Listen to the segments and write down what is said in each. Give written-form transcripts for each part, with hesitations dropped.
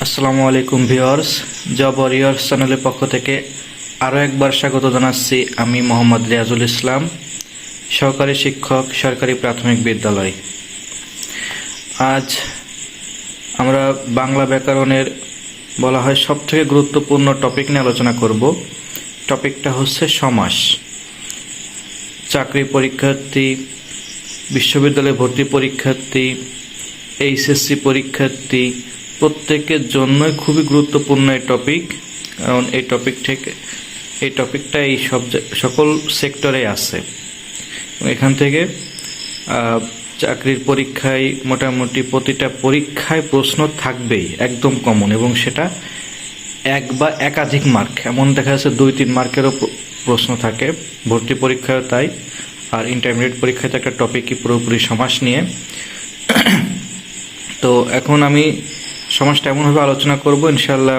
আসসালামু আলাইকুম viewers, job Warriors চ্যানেলের পক্ষ থেকে আরও একবার স্বাগত জানাচ্ছি। আমি মোহাম্মদ রিয়াজুল ইসলাম, সহকারী শিক্ষক, সরকারি প্রাথমিক বিদ্যালয়। আজ আমরা বাংলা ব্যাকরণের বলা হয় সবথেকে গুরুত্বপূর্ণ টপিক নিয়ে আলোচনা করব। টপিকটা হচ্ছে সমাস। চাকরি পরীক্ষার্থী, বিশ্ববিদ্যালয়ে ভর্তি পরীক্ষার্থী, এইচএসসি পরীক্ষার্থী প্রত্যেকের জন্যই খুবই গুরুত্বপূর্ণ এই টপিক। কারণ এই টপিকটা এই সকল সেক্টরে আছে। এখান থেকে চাকরির পরীক্ষায় মোটামুটি প্রতিটা পরীক্ষায় প্রশ্ন থাকবেই, একদম কমন, এবং সেটা এক বা একাধিক মার্ক, এমন দেখা যাচ্ছে 2-3 মার্কেরও প্রশ্ন থাকে। ভর্তি পরীক্ষায় তাই, আর ইন্টারমিডিয়েট পরীক্ষায় তো একটা টপিকই পুরোপুরি সমাস নিয়ে। তো এখন আমি সমাজটা এমনভাবে আলোচনা করব, ইনশাল্লাহ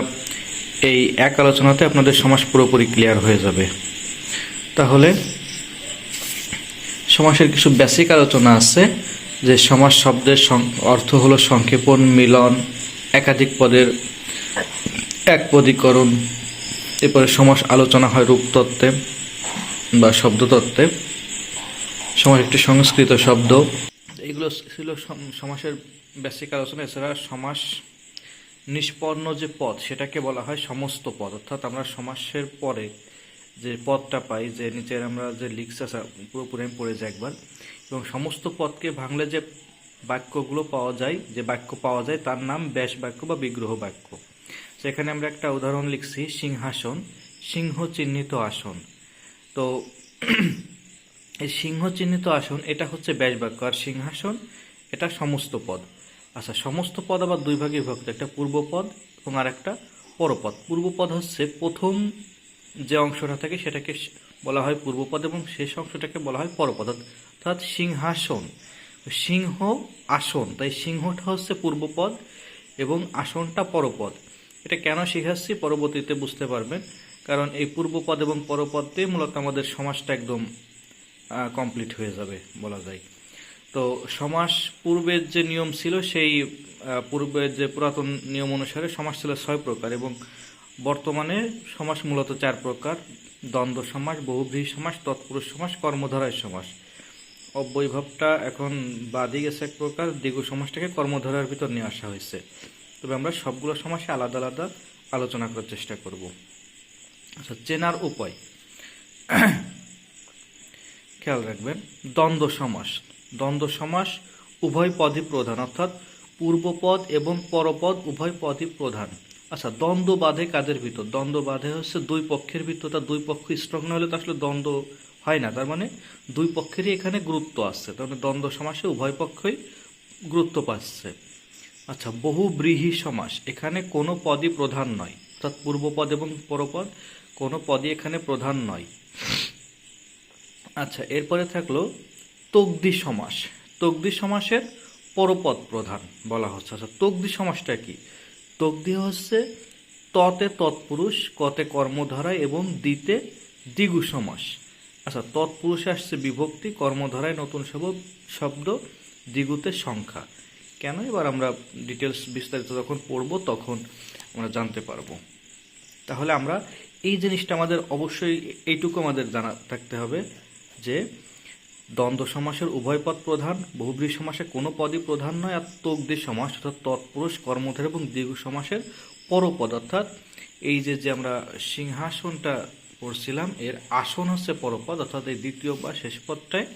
এই এক আলোচনাতে আপনাদের সমাজ পুরোপুরি ক্লিয়ার হয়ে যাবে। তাহলে সমাসের কিছু বেসিক আলোচনা আছে, যে সমাস শব্দের অর্থ হলো সংক্ষেপণ, মিলন, একাধিক পদের একপদীকরণ। এরপরে সমাস আলোচনা হয় রূপতত্ত্বে বা শব্দতত্ত্বে। সমাস একটি সংস্কৃত শব্দ। এগুলো ছিল সমাসের বেসিক আলোচনা। এছাড়া সমাস নিষ্পন্ন যে পদ, সেটাকে বলা হয় সমস্ত পদ। অর্থাৎ আমরা সমাসের পরে যে পদটা পাই, যে নিচের আমরা যে লিখছি, পুরোপুরি আমি পড়ে যাই একবার। এবং সমস্ত পদকে ভাঙলে যে বাক্যগুলো পাওয়া যায়, যে বাক্য পাওয়া যায়, তার নাম ব্যাস বাক্য বা বিগ্রহ বাক্য। সেখানে আমরা একটা উদাহরণ লিখছি, সিংহাসন, সিংহ চিহ্নিত আসন। তো এই সিংহ চিহ্নিত আসন এটা হচ্ছে ব্যাস বাক্য, আর সিংহাসন এটা সমস্ত পদ। আচ্ছা, সমস্ত পদ আবার দুই ভাগে বিভক্ত, একটা পূর্বপদ এবং আর একটা পরপদ। পূর্বপদ হচ্ছে প্রথম যে অংশটা থাকে সেটাকে বলা হয় পূর্বপদ, এবং শেষ অংশটাকে বলা হয় পরপদ। অর্থাৎ সিংহাসন, সিংহ আসন, তাই সিংহটা হচ্ছে পূর্বপদ এবং আসনটা পরপদ। এটা কেন শিখাচ্ছি পরবর্তীতে বুঝতে পারবেন, কারণ এই পূর্বপদ এবং পরপদে মূলত আমাদের সমাসটা একদম কমপ্লিট হয়ে যাবে বলা যায়। তো সমাস পূর্বের যে নিয়ম ছিল, সেই পূর্বের যে পুরাতন নিয়ম অনুসারে সমাস ছিল 6 প্রকার, এবং বর্তমানে সমাস মূলত 4 প্রকার: দ্বন্দ্ব সমাস, বহুব্রীহি সমাস, তৎপুরুষ সমাস, কর্মধারয় সমাস। অব্যয়ভাবটা এখন বাদই গেছে এক প্রকার, দ্বিগু সমাসটাকে কর্মধারার ভিতর নিয়ে আসা হয়েছে। তবে আমরা সবগুলো সমাসে আলাদা আলাদা আলোচনা করার চেষ্টা করব। আচ্ছা, চেনার উপায় খেয়াল রাখবেন। দ্বন্দ্ব সমাস, দ্বন্দ্ব সমাস উভয় পদই প্রধান, অর্থাৎ পূর্বপদ এবং পরপদ উভয় পদই প্রধান। আচ্ছা, দ্বন্দ্ব বাঁধে কাদের ভিতর? দ্বন্দ্ব বাঁধে হচ্ছে দুই পক্ষের ভিতর। তার দুই পক্ষ স্ট্রং না হলে তো আসলে দ্বন্দ্ব হয় না। তার মানে দুই পক্ষেরই এখানে গুরুত্ব আসছে, তার মানে দ্বন্দ্ব সমাসে উভয় পক্ষই গুরুত্ব পাচ্ছে। আচ্ছা, বহুব্রীহি সমাস, এখানে কোনো পদই প্রধান নয়, অর্থাৎ পূর্বপদ এবং পরপদ কোনো পদই এখানে প্রধান নয়। আচ্ছা, এরপরে থাকলো তগ্দি সমাস। তগ্দি সমাসের পরপদ প্রধান বলা হচ্ছে। আচ্ছা, তগ্দি সমাসটা কি? তগ্দি হচ্ছে ততে তৎপুরুষ, কতে কর্মধারায় এবং দিতে দ্বিগু সমাস। আচ্ছা, তৎপুরুষে আসছে বিভক্তি, কর্মধারায় নতুন শব্দ, দ্বিগুতে সংখ্যা। কেন? এবার আমরা ডিটেলস বিস্তারিত যখন পড়ব তখন আমরা জানতে পারবো। তাহলে আমরা এই জিনিসটা আমাদের অবশ্যই এইটুকু আমাদের জানা থাকতে হবে যে দ্বন্দ্ব সমাসের উভয় পদ প্রধান, বহুব্রীহি সমাসে কোনো পদই প্রধান নয়, আর তগ্দি সমাস অর্থাৎ তৎপুরুষ, কর্মধারয় এবং দ্বিগু সমাসের পরপদ, অর্থাৎ এই যে আমরা সিংহাসনটা পড়ছিলাম, এর আসন হচ্ছে পরপদ, অর্থাৎ এই দ্বিতীয় বা শেষ পদটায়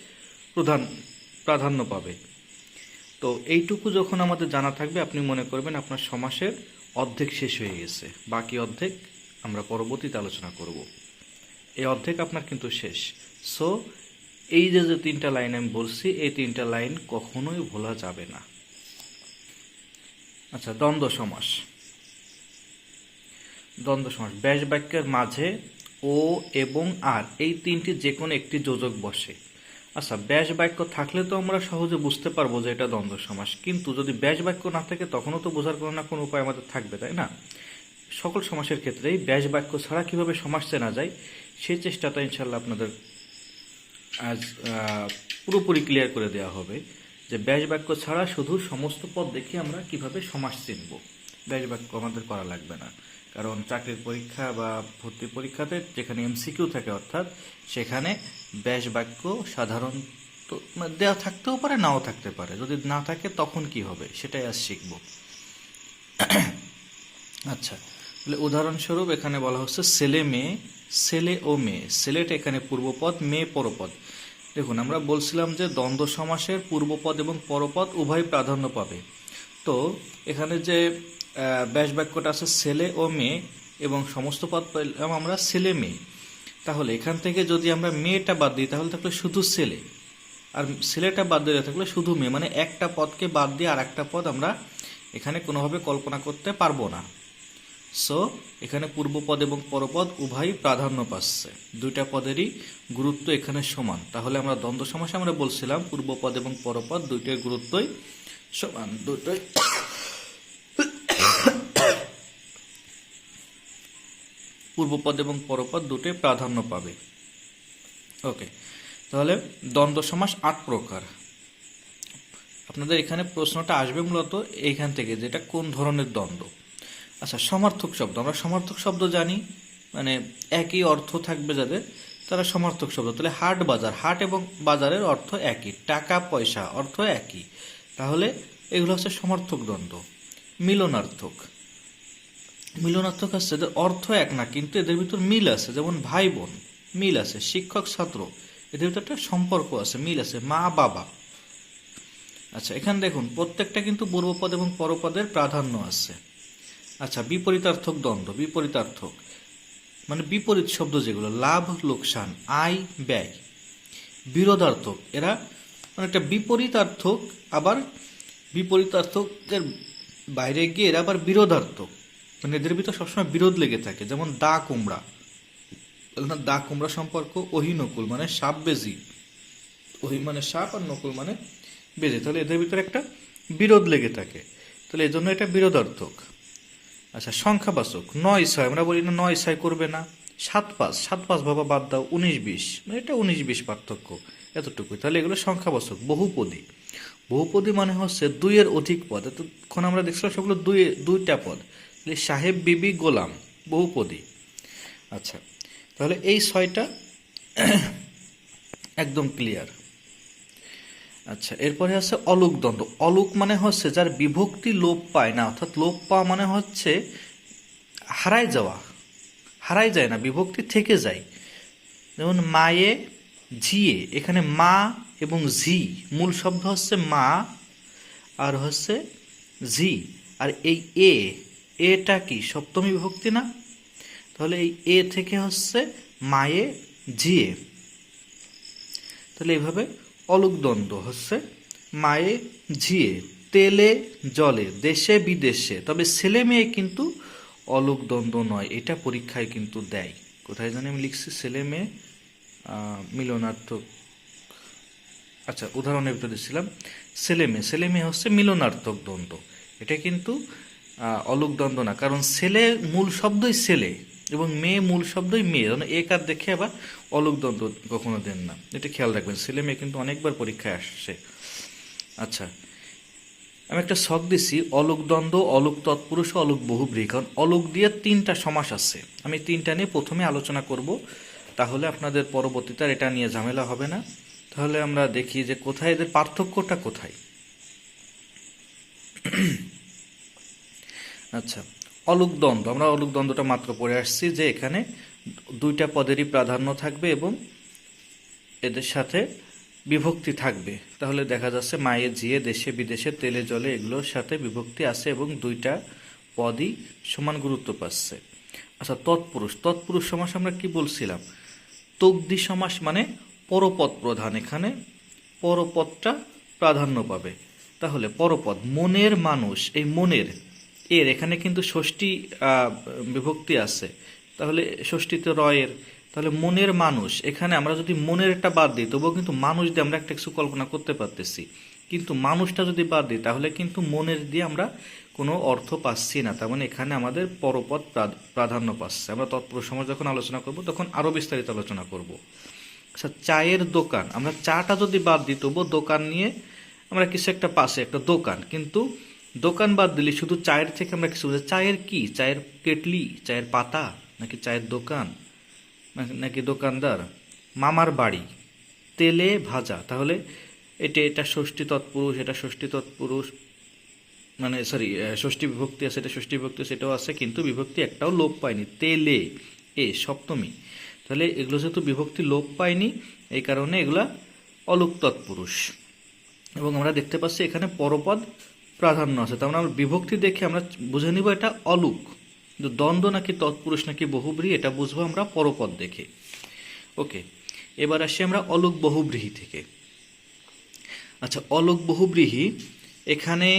প্রাধান্য পাবে। তো এইটুকু যখন আমাদের জানা থাকবে, আপনি মনে করবেন আপনার সমাসের অর্ধেক শেষ হয়ে গেছে। বাকি অর্ধেক আমরা পরবর্তীতে আলোচনা করব। এই অর্ধেক আপনার কিন্তু শেষ। সো এই যে 3টা লাইন আমি বলছি, এই 3টা লাইন কখনোই ভোলা যাবে না। আচ্ছা, দ্বন্দ্ব সমাস। দ্বন্দ্ব সমাস ব্যাস বাক্যের মাঝে ও এবং আর এই 3টি যে কোনো একটি যোজক বসে। আচ্ছা, ব্যাস বাক্য থাকলে তো আমরা সহজে বুঝতে পারবো যে এটা দ্বন্দ্ব সমাস, কিন্তু যদি ব্যাস বাক্য না থাকে তখনও তো বোঝার কোনো না কোনো উপায় আমাদের থাকবে, তাই না? সকল সমাসের ক্ষেত্রেই ব্যাস বাক্য ছাড়া কিভাবে সমাস চেনা যায় সেই চেষ্টাটা ইনশাল্লাহ আপনাদের আজ পুরোপুরি ক্লিয়ার করে দেওয়া হবে, যে ব্যাস বাক্য ছাড়া শুধু সমস্ত পদ দেখে আমরা কিভাবে সমাস চিনব ব্যাস বাক্য আমাদের করা লাগবে না, কারণ চাকরির পরীক্ষা বা ভর্তি পরীক্ষাতে যেখানে এমসিকিউ থাকে, অর্থাৎ সেখানে ব্যাস বাক্য সাধারণত দেওয়া থাকতেও পারে, নাও থাকতে পারে। যদি না থাকে তখন কি হবে সেটাই আজ শিখব। আচ্ছা, তাহলে উদাহরণস্বরূপ এখানে বলা হচ্ছে ছেলে মেয়ে, ছেলে ও মেয়ে। ছেলেটা এখানে পূর্বপদ, মেয়ে পরপদ। দেখুন, আমরা বলছিলাম যে দ্বন্দ্ব সমাসের পূর্বপদ এবং পরপদ উভয় প্রাধান্য পাবে। তো এখানে যে ব্যাস বাক্যটা আছে ছেলে ও মেয়ে, এবং সমস্ত পদ পেলাম আমরা ছেলে মেয়ে। তাহলে এখান থেকে যদি আমরা মেয়েটা বাদ দিই তাহলে থাকলে শুধু ছেলে, আর ছেলেটা বাদ দিয়ে থাকলে শুধু মেয়ে, মানে একটা পদকে বাদ দিয়ে আর একটা পদ আমরা এখানে কোনোভাবে কল্পনা করতে পারবো না। সো এখানে পূর্বপদ এবং পরপদ উভয়ই প্রাধান্য পাচ্ছে, দুইটা পদেরই গুরুত্ব এখানে সমান। তাহলে আমরা দ্বন্দ্ব সমাসে আমরা বলছিলাম পূর্বপদ এবং পরপদ দুইটার গুরুত্বই সমান, দুটোই পূর্বপদ এবং পরপদ দুটোই প্রাধান্য পাবে। ওকে, তাহলে দ্বন্দ্ব সমাস 8 প্রকার। আপনাদের এখানে প্রশ্নটা আসবে মূলত এইখান থেকে, যেটা কোন ধরনের দ্বন্দ্ব। আচ্ছা, সমার্থক শব্দ, আমরা সমার্থক শব্দ জানি, মানে একই অর্থ থাকবে যাদের, তারা সমার্থক শব্দ। তাহলে হাট বাজার, হাট এবং বাজারের অর্থ একই, টাকা পয়সা অর্থ একই, তাহলে এগুলো হচ্ছে সমার্থক দ্বন্দ্ব। মিলনার্থক, মিলনার্থক হচ্ছে এদের অর্থ এক না, কিন্তু এদের ভিতর মিল আছে, যেমন ভাই বোন মিল আছে, শিক্ষক ছাত্র এদের ভিতর একটা সম্পর্ক আছে, মিল আছে, মা বাবা। আচ্ছা, এখানে দেখুন প্রত্যেকটা কিন্তু পূর্বপদ এবং পরপদের প্রাধান্য আছে। আচ্ছা, বিপরীতার্থক দ্বন্দ্ব, বিপরীতার্থক মানে বিপরীত শব্দ যেগুলো, লাভ লোকসান, আয় ব্যয়। বিরোধার্থক, এরা মানে একটা বিপরীতার্থক, আবার বিপরীতার্থকের বাইরে গিয়ে এরা আবার বিরোধার্থক, মানে এদের ভিতর সবসময় বিরোধ লেগে থাকে। যেমন দা কুমড়া, দা কুমড়া সম্পর্ক অহিনকুল, মানে সাপ বেজি, ওহি মানে সাপ আর নকুল মানে বেজে, তাহলে এদের ভিতরে একটা বিরোধ লেগে থাকে, তাহলে এই জন্য এটা বিরোধার্থক। আচ্ছা, সংখ্যাবাচক, 9-6, আমরা বলি না 9-6 করবে না, 7-5, 7-5 বাবা বাদ দাও, 19-20, মানে এটা 19-20 পার্থক্য, এতটুকুই। তাহলে এগুলো সংখ্যাবাচক। বহুপদী, বহুপদী মানে হচ্ছে দুইয়ের অধিক পদ, এতক্ষণ আমরা দেখছিলাম সবগুলো দুইটা পদ, তাহলে সাহেব বিবি গোলাম, বহুপদী। আচ্ছা, তাহলে এই 6টা একদম ক্লিয়ার। আচ্ছা, এরপরে আছে অলুক দ্বন্দ্ব। অলুক মানে হচ্ছে যার বিভক্তি লোপ পায় না, অর্থাৎ লোপ পাওয়া মানে হচ্ছে হারায় যাওয়া, হারাই যায় না, বিভক্তি থেকে যায়। যেমন মায়ে ঝিয়ে, এখানে মা এবং ঝি, মূল শব্দ হচ্ছে মা আর হচ্ছে ঝি, আর এই এটা কি সপ্তমী বিভক্তি না, তাহলে এই এ থেকে হচ্ছে মায়ে ঝিয়ে, তাহলে এইভাবে অলুক দ্বন্দ্ব হচ্ছে মায়ে ঝিয়ে, তেলে জলে, দেশে বিদেশে। তবে ছেলে মেয়ে কিন্তু অলুক দ্বন্দ্ব নয়, এটা পরীক্ষায় কিন্তু দেয়। কোথায় জানি আমি লিখছি ছেলে মেয়ে মিলনার্থক। আচ্ছা, উদাহরণের ভিতরে দিচ্ছিলাম ছেলে মেয়ে, ছেলে মেয়ে হচ্ছে মিলনার্থক দ্বন্দ্ব, এটা কিন্তু অলুক দ্বন্দ্ব না, কারণ ছেলে মূল শব্দই ছেলে এবং মেয়ে মূল শব্দই মেয়ে, এক আর দেখে আবার অলুক দ্বন্দ্ব কখনো দেন না, এটা খেয়াল রাখবেন। ছেলে মেয়ে কিন্তু অনেকবার পরীক্ষায় আসছে। আচ্ছা, আমি একটা ছক দিছি, অলুক দ্বন্দ্ব, অলুক তৎপুরুষ, অলুক বহুব্রীহি, কারণ অলুক দিয়ে 3টা সমাস আছে। আমি 3টা নিয়ে প্রথমে আলোচনা করব, তাহলে আপনাদের পরবর্তীতে এটা নিয়ে ঝামেলা হবে না। তাহলে আমরা দেখি যে কোথায় এদের পার্থক্যটা কোথায়। আচ্ছা, অলুক দ্বন্দ্ব, আমরা অলুক দ্বন্দ্বটা মাত্র পড়ে আসছি, যে এখানে 2টা পদেরই প্রাধান্য থাকবে এবং এদের সাথে বিভক্তি থাকবে। তাহলে দেখা যাচ্ছে মায়ে ঝিয়ে, দেশে বিদেশে, তেলে জলে, এগুলোর সাথে বিভক্তি আছে এবং 2টা পদই সমান গুরুত্ব পাচ্ছে। আচ্ছা, তৎপুরুষ, তৎপুরুষ সমাস আমরা কি বলছিলাম, তগ্দি সমাস মানে পরপদ প্রধান, এখানে পরপদটা প্রাধান্য পাবে। তাহলে পরপদ, মনের মানুষ, এই মনের এখানে কিন্তু ষষ্ঠী বিভক্তি আছে, তাহলে ষষ্ঠীতে রয়ের, তাহলে মনের মানুষ, এখানে আমরা যদি মনের একটা বাদ দিই তবুও কিন্তু মানুষ দিয়ে আমরা একটা কিছু কল্পনা করতে পারতেছি, কিন্তু মানুষটা যদি বাদ দিই তাহলে কিন্তু মনের দিয়ে আমরা কোনো অর্থ পাচ্ছি না, তার মানে এখানে আমাদের পরপদ প্রাধান্য পাচ্ছে। আমরা তৎপুরুষ সমাস যখন আলোচনা করব তখন আরও বিস্তারিত আলোচনা করব। আচ্ছা, চায়ের দোকান, আমরা চাটা যদি বাদ দিই তবুও দোকান নিয়ে আমরা কিছু একটা পাশে একটা দোকান, কিন্তু দোকান বাদ দিলে শুধু চায়ের থেকে আমরা কিছু বুঝি। চায়ের কি? চায়ের কেটলি, চায়ের পাতা, নাকি চায়ের দোকান, নাকি দোকানদার, মামার বাড়ি, তেলে ভাজা। তাহলে এটা ষষ্ঠী তৎপুরুষ, এটা ষষ্ঠী তৎপুরুষ, মানে সরি ষষ্ঠী বিভক্তি আছে, এটা ষষ্ঠী বিভক্তি আছে, এটাও আছে, কিন্তু বিভক্তি একটাও লোপ পায়নি। তেলে সপ্তমী। তাহলে এগুলো যেহেতু বিভক্তি লোপ পায়নি, এই কারণে এগুলা অলুক তৎপুরুষ। এবং আমরা দেখতে পাচ্ছি এখানে পরপদ প্রাধান্য আছে। তার মানে আমরা বিভক্তি দেখে আমরা বুঝে নিব এটা অলুক। কিন্তু দ্বন্দ্ব নাকি তৎপুরুষ নাকি বহুব্রীহি এটা বুঝবো আমরা পরপদ দেখে। ওকে, এবার আসি আমরা অলুক বহুব্রীহি থেকে। আচ্ছা, অলুক বহুব্রীহি, এখানে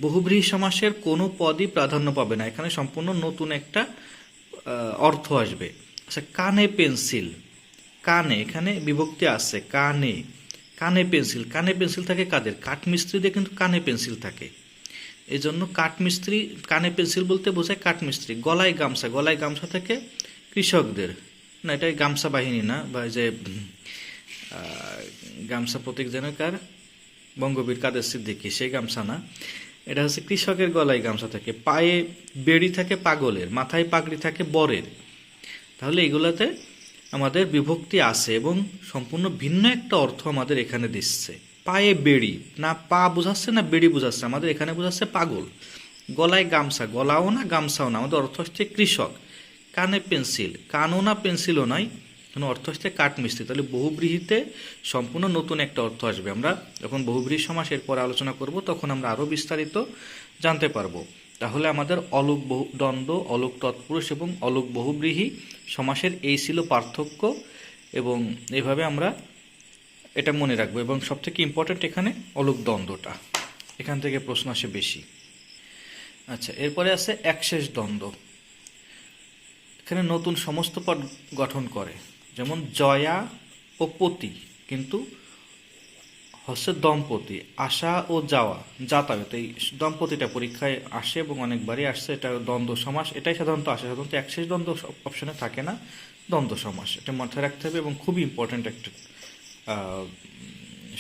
বহুব্রীহি সমাসের কোনো পদই প্রাধান্য পাবে না। এখানে সম্পূর্ণ নতুন একটা অর্থ আসবে। আচ্ছা, কানে পেন্সিল, কানে, এখানে বিভক্তি আছে কানে, কানে পেন্সিল। কানে পেন্সিল থাকে কাদের? কাঠমিস্ত্রিদের কিন্তু কানে পেন্সিল থাকে। এই জন্য কাঠমিস্ত্রি, কানে পেন্সিল বলতে বোঝায় কাঠমিস্ত্রি। গলায় গামছা, গলায় গামছা থাকে কৃষকদের। না, এটা গামছা বাহিনী না, বা যে গামছা প্রতীক যেন কার, বঙ্গবীর কাদের সিদ্দিকী, সেই গামছা না। এটা হচ্ছে কৃষকের গলায় গামছা থাকে। পায়ে বেড়ি থাকে পাগলের, মাথায় পাগড়ি থাকে বরের। তাহলে এগুলাতে আমাদের বিভক্তি আছে এবং সম্পূর্ণ ভিন্ন একটা অর্থ আমাদের এখানে দিচ্ছে। পায়ে বেড়ি, না পা বোঝাচ্ছে না বেড়ি বোঝাচ্ছে, আমাদের এখানে বোঝাচ্ছে পাগল। গলায় গামছা, গলাও না গামছাও না, আমাদের অর্থ হচ্ছে কৃষক। কানে পেন্সিল, কানও না পেন্সিলও নাই, কোনো অর্থ হচ্ছে কাঠমিস্ত্রি। তাহলে বহুব্রীহিতে সম্পূর্ণ নতুন একটা অর্থ আসবে। আমরা যখন বহুব্রীহি সমাস এরপর আলোচনা করব তখন আমরা আরও বিস্তারিত জানতে পারবো। তাহলে আমাদের অলুক দ্বন্দ্ব, অলুক তৎপুরুষ এবং অলুক বহুব্রীহি সমাসের এই ছিল পার্থক্য, এবং এইভাবে আমরা এটা মনে রাখবো। এবং সবথেকে ইম্পর্টেন্ট এখানে অলুক দ্বন্দ্বটা, এখান থেকে প্রশ্ন আসে বেশি। আচ্ছা, এরপরে আছে একশেষ দ্বন্দ্ব। এখানে নতুন সমস্ত পদ গঠন করে, যেমন জয়া ও পতি, কিন্তু হচ্ছে দম্পতি। আসা ও যাওয়া, যাতায়াত, এই দম্পতিটা পরীক্ষায় আসে এবং অনেকবারই আসছে। এটা দ্বন্দ্ব সমাস, এটাই সাধারণত আসে। সাধারণত একশেষ দ্বন্দ্ব অপশনে থাকে না, দ্বন্দ্ব সমাস। এটা মাথায় রাখতে হবে এবং খুবই ইম্পর্ট্যান্ট একটা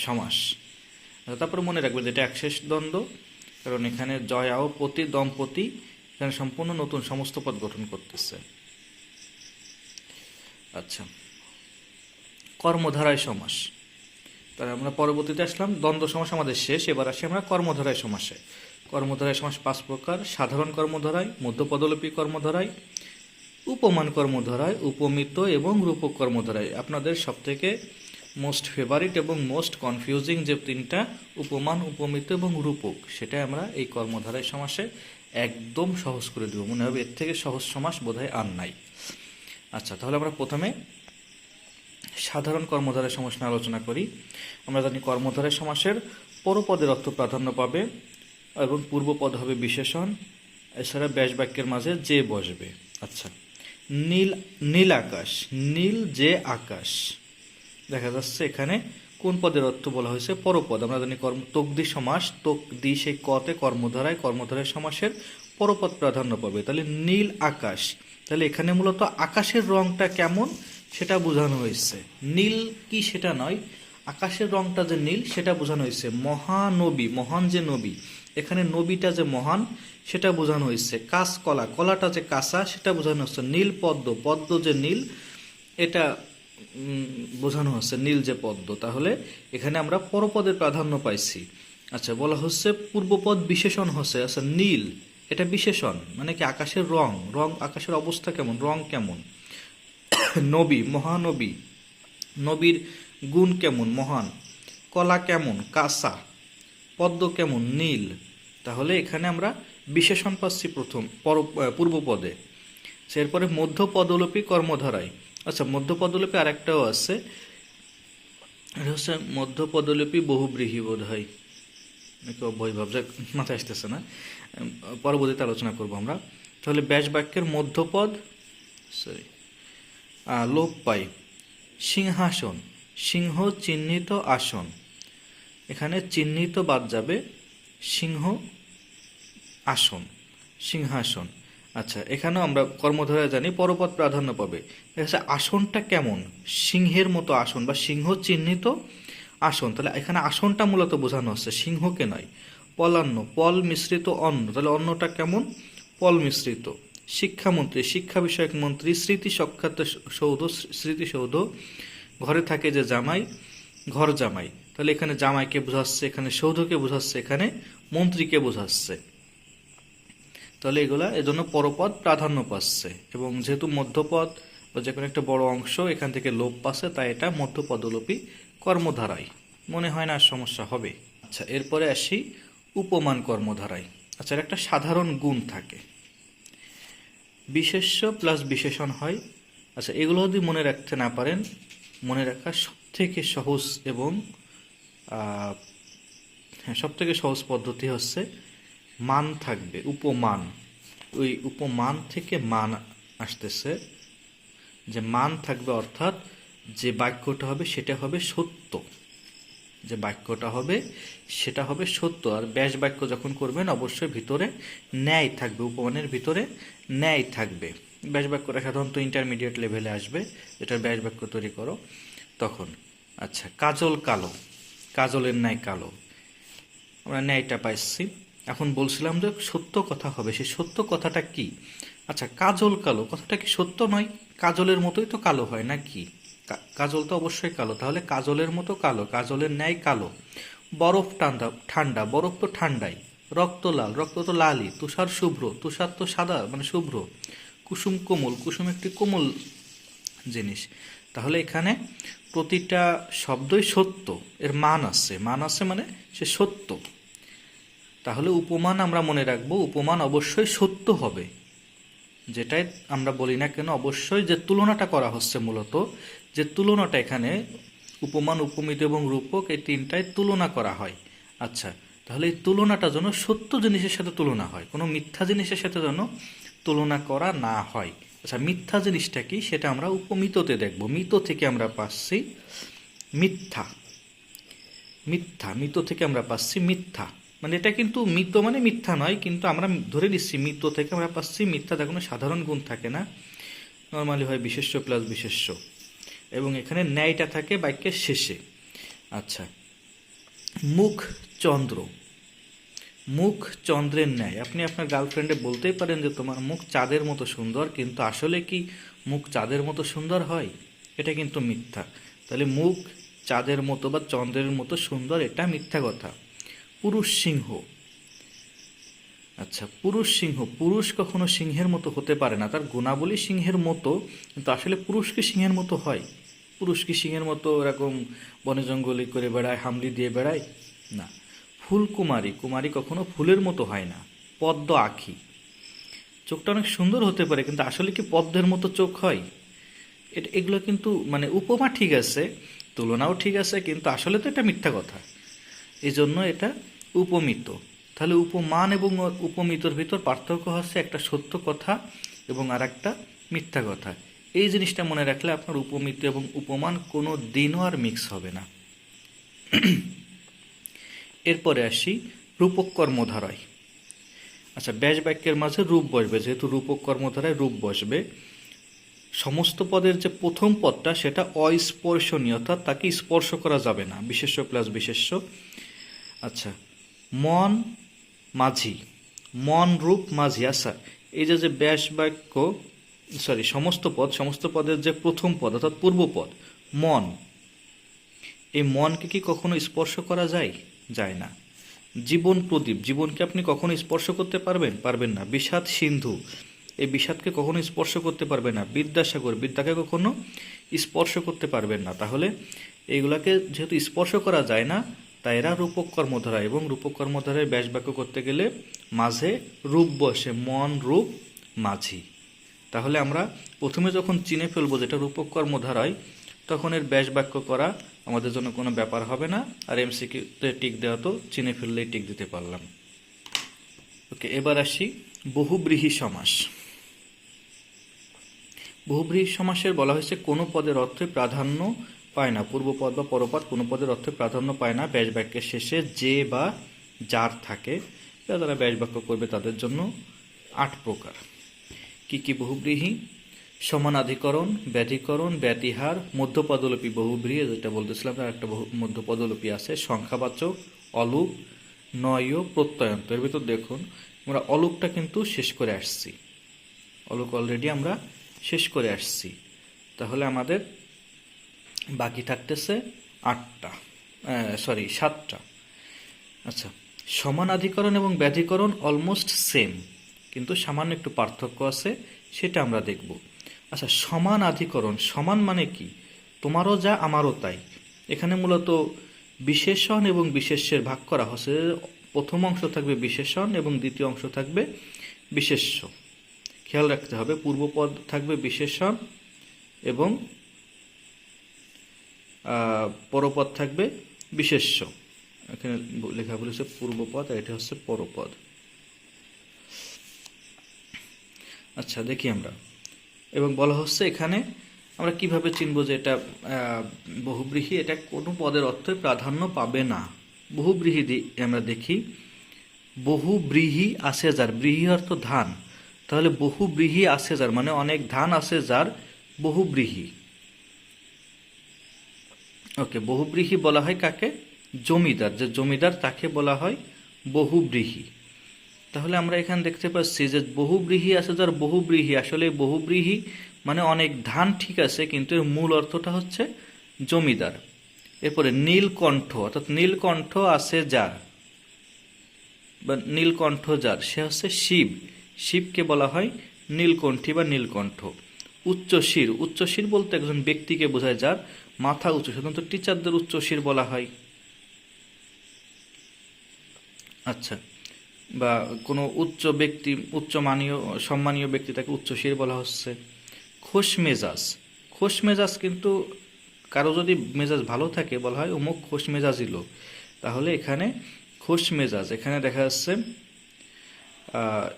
সমাস। তারপরে মনে রাখবে যে এটা একশেষ দ্বন্দ্ব, কারণ এখানে জয়া ও পতি, দম্পতি, এখানে সম্পূর্ণ নতুন সমস্ত পদ গঠন করতেছে। আচ্ছা, কর্মধারায় সমাস। তাহলে আমরা পরবর্তীতে আসলাম, দ্বন্দ্ব সমাস আমাদের শেষ। এবার আসি আমরা কর্মধারায় সমাসে। কর্মধারায় সমাস 5 প্রকার: সাধারণ কর্মধারায়, মধ্যপদলোপী কর্মধারায়, উপমান কর্মধারায়, উপমিত এবং রূপক কর্মধারায়। আপনাদের সবথেকে মোস্ট ফেভারিট এবং মোস্ট কনফিউজিং যে তিনটা, উপমান, উপমিত এবং রূপক, সেটা আমরা এই কর্মধারায় সমাসে একদম সহজ করে দেব। মনে হবে এর থেকে সহজ সমাস বোধহয় আর নাই। আচ্ছা, তাহলে আমরা প্রথমে সাধারণ কর্মধারায় সমাস নিয়ে আলোচনা করি। আমরা জানি কর্মধারায় সমাসের পরপদের অর্থ প্রাধান্য পাবে এবং পূর্বপদ হবে বিশেষণ, এছাড়া ব্যাস বাক্যের মাঝে যে বসবে। আচ্ছা, নীল, নীল আকাশ, নীল যে আকাশ, দেখা যাচ্ছে এখানে কোন পদের অর্থ বলা হয়েছে? পরপদ। আমরা জানি তকদি সমাস, তকদি সেই কতে কর্মধারায়, কর্মধারায় সমাসের পরপদ প্রাধান্য পাবে। তাহলে নীল আকাশ, তাহলে এখানে মূলত আকাশের রংটা কেমন সেটা বোঝানো হয়েছে। নীল কি সেটা নয়, আকাশের রংটা যে নীল সেটা বোঝানো হয়েছে। মহানবী, মহান যে নবী, এখানে নবীটা যে মহান সেটা বোঝানো হয়েছে। কাঁচকলা, কলাটা যে কাঁচা সেটা বোঝানো হচ্ছে। নীল পদ্ম, পদ্ম যে নীল এটা বোঝানো হচ্ছে, নীল যে পদ্ম। তাহলে এখানে আমরা পরপদের প্রাধান্য পাইছি। আচ্ছা, বলা হচ্ছে পূর্বপদ বিশেষণ হচ্ছে। আচ্ছা, নীল এটা বিশেষণ, মানে কি আকাশের রং, রং আকাশের অবস্থা কেমন, রং কেমন। নবী, মহানবী, নবীর গুণ কেমন, মহান। কলা কেমন, কাঁচা। পদ্ম কেমন, নীল। তাহলে এখানে আমরা বিশেষণ পাচ্ছি প্রথম পূর্বপদে। এরপরে মধ্যপদলোপী কর্মধারায়। আচ্ছা, মধ্যপদলোপী আরেকটাও আছে, এটা হচ্ছে মধ্যপদলোপী বহুব্রীহি বোধ হয়, বৈভব, মাথায় আসতেছে না, পরবর্তীতে আলোচনা করব আমরা। তাহলে ব্যাস বাক্যের মধ্যপদ লোপ পাই। সিংহাসন, সিংহ চিহ্নিত আসন, এখানে চিহ্নিত বাদ যাবে, সিংহ আসন, সিংহাসন। আচ্ছা, এখানেও আমরা কর্মধারায় জানি পরপদ প্রাধান্য পাবে। আসনটা কেমন, সিংহের মতো আসন বা সিংহ চিহ্নিত আসন। তাহলে এখানে আসনটা মূলত বোঝানো হচ্ছে, সিংহকে নয়। পলান্ন, পল মিশ্রিত অন্ন, তাহলে অন্নটা কেমন? পল মিশ্রিত। শিক্ষামন্ত্রী, শিক্ষা বিষয়ক মন্ত্রী। স্মৃতি সাক্ষাৎ সৌধ, স্মৃতিসৌধ। ঘরে থাকে যে জামাই, ঘর জামাই, তাহলে এখানে জামাইকে বোঝাচ্ছে, এখানে সৌধকে বোঝাচ্ছে, এখানে মন্ত্রীকে বোঝাচ্ছে। তাহলে এগুলা এজন্য পরপদ প্রাধান্য পাচ্ছে, এবং যেহেতু মধ্যপদ বা যে কোনো একটা বড় অংশ এখান থেকে লোপ পাচ্ছে, তাই এটা মধ্যপদলোপী কর্মধারায়। মনে হয় না আর সমস্যা হবে। আচ্ছা, এরপরে আসি উপমান কর্মধারায়। আচ্ছা, এর একটা সাধারণ গুণ থাকে, বিশেষ্য প্লাস বিশেষণ হয়। আচ্ছা, এগুলো যদি মনে রাখতে না পারেন, মনে রাখা সব থেকে সহজ এবং সব থেকে সহজ পদ্ধতি হচ্ছে মান থাকবে, উপমান। ওই উপমান থেকে মান আসতেছে, যে মান থাকবে, অর্থাৎ যে বাক্যটা হবে সেটা হবে সত্য, যে বাক্যটা হবে সেটা হবে সত্য। আর ব্যাস বাক্য যখন করবেন অবশ্যই ভিতরে ন্যায় থাকবে, উপমানের ভিতরে ন্যায় থাকবে। ব্যাস বাক্যটা সাধারণত ইন্টারমিডিয়েট লেভেলে আসবে, এটার ব্যাস বাক্য তৈরি করো তখন। আচ্ছা, কাজল কালো, কাজলের ন্যায় কালো, আমরা ন্যায়টা পাইছি। এখন বলছিলাম যে সত্য কথা হবে, সেই সত্য কথাটা কি? আচ্ছা, কাজল কালো কথাটা কি সত্য নয়? কাজলের মতোই তো কালো হয় নাকি? কাজল তো অবশ্যই কালো, তাহলে কাজলের মতো কালো, কাজলের ন্যায় কালো। বরফ ঠান্ডা, ঠান্ডা, বরফ তো ঠান্ডাই। রক্ত লাল, রক্ত তো লালই। তুষার শুভ্র, তুষার তো সাদা মানে শুভ্র। কুসুম কোমল, কুসুম একটি কোমল জিনিস। তাহলে এখানে প্রতিটা শব্দই সত্য, এর মান আছে, মান আছে মানে সে সত্য। তাহলে উপমান আমরা মনে রাখবো, উপমান অবশ্যই সত্য হবে। যেটাই আমরা বলি না কেন, অবশ্যই যে তুলনাটা করা হচ্ছে, মূলত যে তুলনাটা এখানে উপমান, উপমিত এবং রূপক, এই তিনটায় তুলনা করা হয়। আচ্ছা, তাহলে এই তুলনাটা যেন সত্য জিনিসের সাথে তুলনা হয়, কোনো মিথ্যা জিনিসের সাথে যেন তুলনা করা না হয়। আচ্ছা, মিথ্যা জিনিসটা কি সেটা আমরা উপমিততে দেখব। মিত থেকে আমরা পাচ্ছি মিথ্যা, মিথ্যা, মিত থেকে আমরা পাচ্ছি মিথ্যা, মানে এটা কিন্তু মিত মানে মিথ্যা নয়, কিন্তু আমরা ধরে নিচ্ছি মিত থেকে আমরা পাচ্ছি মিথ্যা। তার কোনো সাধারণ গুণ থাকে না, নর্মালি হয় বিশেষ্য প্লাস বিশেষ্য, এবং এখানে ন্যায়টা থাকে বাক্যের শেষে। আচ্ছা, মুখ চন্দ্র, মুখ চন্দ্রের ন্যায়। আপনি আপনার গার্লফ্রেন্ডে বলতেই পারেন যে তোমার মুখ চাঁদের মতো সুন্দর, কিন্তু আসলে কি মুখ চাঁদের মতো সুন্দর হয়? এটা কিন্তু মিথ্যা। তাহলে মুখ চাঁদের মতো বা চন্দ্রের মতো সুন্দর, এটা মিথ্যা কথা। পুরুষ সিংহ, আচ্ছা, পুরুষ সিংহ, পুরুষ কখনো সিংহের মতো হতে পারে না, তার গুণাবলী সিংহের মতো, কিন্তু আসলে পুরুষ কি সিংহের মতো হয়? পুরুষ কি সিংহের মতো এরকম বনে জঙ্গলে করে বেড়ায়, হামলি দিয়ে বেড়ায়? না। ফুলকুমারী, কুমারী কখনো ফুলের মতো হয় না। পদ্ম আঁখি, চোখটা অনেক সুন্দর হতে পারে, কিন্তু আসলে কি পদ্মের মতো চোখ হয়? এগুলো কিন্তু মানে উপমা ঠিক আছে, তুলনাও ঠিক আছে, কিন্তু আসলে তো এটা মিথ্যা কথা, এই জন্য এটা উপমিত। তাহলে উপমান এবং উপমিতর ভিতর পার্থক্য হচ্ছে একটা সত্য কথা এবং আর একটা মিথ্যা কথা। এই জিনিসটা মনে রাখলে আপনার উপমিত এবং উপমান কোনো দিনও আর মিক্স হবে না। এরপরে আসি রূপক কর্মধারায়। আচ্ছা, ব্যাস বাক্যের মাঝে রূপ বসবে, যেহেতু রূপক কর্মধারায় রূপ বসবে। সমস্ত পদের যে প্রথম পদটা সেটা অস্পর্শনীয়, অর্থাৎ তাকে স্পর্শ করা যাবে না, বিশেষ্য প্লাস বিশেষ্য। আচ্ছা, মন মাঝি, মন রূপ মাঝি। আচ্ছা, এই যে ব্যাস বাক্য, সমস্ত পদ, সমস্ত পদের যে প্রথম পদ অর্থাৎ পূর্বপদ মন, এই মনকে কি কখনো স্পর্শ করা যায়? যায় না। জীবন প্রদীপ, জীবনকে আপনি কখনো স্পর্শ করতে পারবেন? পারবেন না। বিষাদ সিন্ধু, এই বিষাদকে কখনো স্পর্শ করতে পারবেন না। বিদ্যাসাগর, বিদ্যাকে কখনো স্পর্শ করতে পারবেন না। তাহলে এইগুলাকে যেহেতু স্পর্শ করা যায় না, তাই এরা রূপক কর্মধারা, এবং রূপক কর্মধারায় ব্যাস বাক্য করতে গেলে মাঝে রূপ বসে, মন রূপ মাঝি। তাহলে আমরা প্রথমে যখন চিনে ফেলবো যেটা রূপক কর্মধারায়, তখন এর ব্যাস বাক্য করা আমাদের জন্য কোনো ব্যাপার হবে না। আর এমসিকিউতে টিক দেওয়া তো চিনে ফেললেই টিক দিতে পারলাম। ওকে, এবার আসি বহুব্রীহি সমাস। বহুব্রীহি সমাসের বলা হয়েছে কোনো পদের অর্থে প্রাধান্য পায় না, পূর্বপদ বা পরপদ কোনো পদের অর্থে প্রাধান্য পায় না, ব্যাস বাক্যের শেষে যে বা যার থাকে। যারা ব্যাস বাক্য করবে তাদের জন্য 8 প্রকার। কি কি বহুব্রীহি? সমানাধিকরণ, ব্যাধিকরণ, ব্যতিহার, মধ্যপদলোপী বহুব্রীহি, যেটা বলতেছিলাম তার একটা মধ্যপদলোপী আছে, সংখ্যাবাচক, অলুপ, নয় প্রত্যয়ন্ত। এর ভিতর দেখুন আমরা অলুকটা কিন্তু শেষ করে আসছি, অলুক অলরেডি আমরা শেষ করে আসছি। তাহলে আমাদের বাকি থাকতেছে 7টা। আচ্ছা, সমানাধিকরণ এবং ব্যাধিকরণ অলমোস্ট সেম, কিন্তু সামান্য একটু পার্থক্য আছে, সেটা আমরা দেখব। আচ্ছা, সমানাধিকরণ, সমান মানে কি? তোমারও যা আমারও তাই। এখানে মূলত বিশেষণ এবং বিশেষ্যের ভাগ করা হচ্ছে। প্রথম অংশ থাকবে বিশেষণ এবং দ্বিতীয় অংশ থাকবে বিশেষ্য। খেয়াল রাখতে হবে, পূর্বপদ থাকবে বিশেষণ এবং পরপদ থাকবে বিশেষ্য। এখানে লেখা বলেছে পূর্বপদ, আর এটা হচ্ছে পরপদ। আচ্ছা, দেখি আমরা। এবং বলা হচ্ছে এখানে আমরা কিভাবে চিনব যে এটা বহুব্রীহি? এটা কোনো পদের অর্থে প্রাধান্য পাবে না। বহুব্রীহি আমরা দেখি, বহুব্রীহি আছে যার, ব্রীহি অর্থ ধান, তাহলে বহুব্রীহি আছে যার মানে অনেক ধান আছে যার বহুব্রীহি। ওকে, বহুব্রীহি বলা হয় কাকে? জমিদার, যে জমিদার তাকে বলা হয় বহুব্রীহি। তাহলে আমরা এখানে দেখতে পাচ্ছি যে বহুব্রীহি আছে যার বহুব্রীহি, আসলে বহুব্রীহি মানে অনেক ধান, ঠিক আছে, কিন্তু এর মূল অর্থটা হচ্ছে জমিদার। এরপরে নীলকণ্ঠ, অর্থাৎ নীলকণ্ঠ আছে যার বা নীলকণ্ঠ যার, সে হচ্ছে শিব। শিবকে বলা হয় নীলকণ্ঠী বা নীলকণ্ঠ। উচ্চশির, উচ্চশির বলতে একজন ব্যক্তিকে বোঝায় যার মাথা উঁচু, সাধারণত টিচারদের উচ্চশির বলা হয়। আচ্ছা, বা কোনো উচ্চ ব্যক্তি, উচ্চমানীয় সম্মানীয় ব্যক্তি, তাকে উচ্চশির বলা হচ্ছে। খোশ মেজাজ, খোশ মেজাজ কিন্তু কারো যদি মেজাজ ভালো থাকে বলা হয় অমুক খোশ মেজাজি লোক। তাহলে এখানে খোশ মেজাজ, এখানে দেখা যাচ্ছে